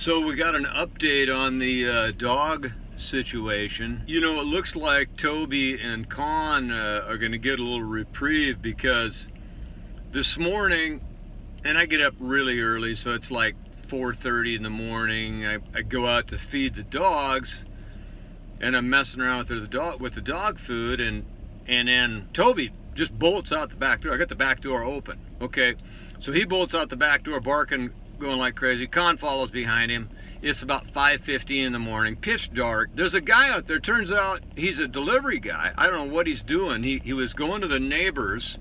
So we got an update on the dog situation. You know, it looks like Toby and Khan are going to get a little reprieve, because this morning, and I get up really early, so it's like 4:30 in the morning. I go out to feed the dogs, and I'm messing around with the dog food, and then Toby just bolts out the back door. I got the back door open. Okay, so he bolts out the back door, barking, going like crazy. Khan follows behind him. It's about 5:15 in the morning, pitch dark. There's a guy out there. Turns out he's a delivery guy. I don't know what he's doing. He was going to the neighbors,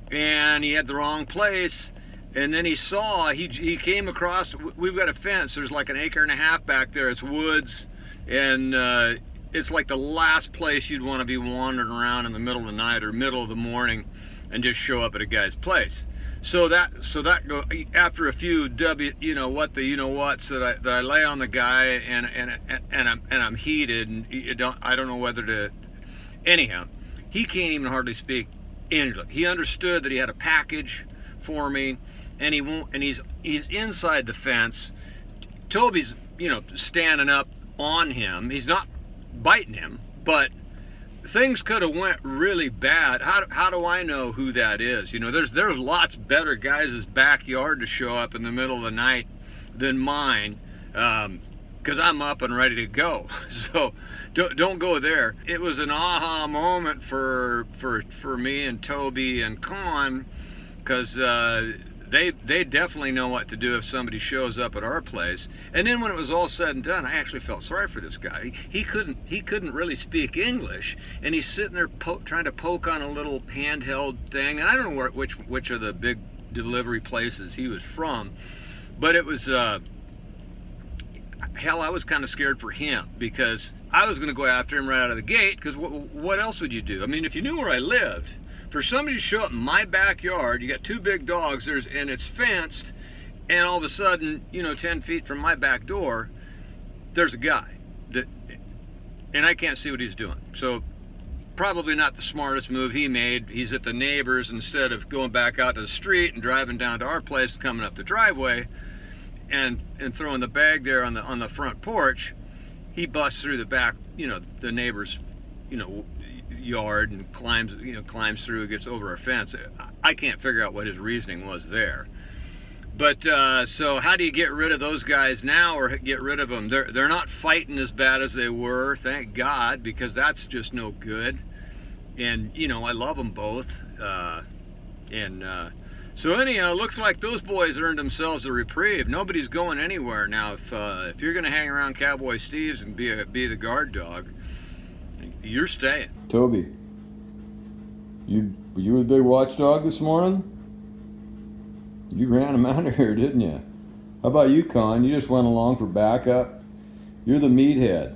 and he had the wrong place. And then he came across. We've got a fence. There's like an acre and a half back there. It's woods, and it's like the last place you'd want to be wandering around in the middle of the night or middle of the morning and just show up at a guy's place. So that after a few you know what's that I lay on the guy, and I'm heated, and I don't know whether to. Anyhow, he can't even hardly speak English. He understood that he had a package for me, and he won't. And he's inside the fence. Toby's standing up on him. He's not biting him, but things could have went really bad. How do I know who that is? You know, there's lots better guys' backyard to show up in the middle of the night than mine, because I'm up and ready to go. So don't go there. It was an aha moment for me and Toby and Khan, because they definitely know what to do if somebody shows up at our place. And then when it was all said and done, I actually felt sorry for this guy. He couldn't really speak English, and he's sitting there trying to poke on a little handheld thing. And I don't know which of the big delivery places he was from, but it was hell, I was kind of scared for him, because I was going to go after him right out of the gate. Because what else would you do? I mean, if you knew where I lived, for somebody to show up in my backyard, you got two big dogs, and it's fenced, and all of a sudden, 10 feet from my back door, there's a guy and I can't see what he's doing. So probably not the smartest move he made. He's at the neighbors instead of going back out to the street and driving down to our place and coming up the driveway and throwing the bag there on the front porch. He busts through the back, the neighbor's, yard, and climbs through, gets over our fence. I can't figure out what his reasoning was there. But so how do you get rid of those guys now, or get rid of them? They're not fighting as bad as they were, thank God, because that's just no good. And I love them both. So anyhow, looks like those boys earned themselves a reprieve. Nobody's going anywhere now. If you're going to hang around Cowboy Steve's and be the guard dog, you're staying. Toby, you were the big watchdog this morning? You ran him out of here, didn't you? How about you, Khan? You just went along for backup? You're the meathead.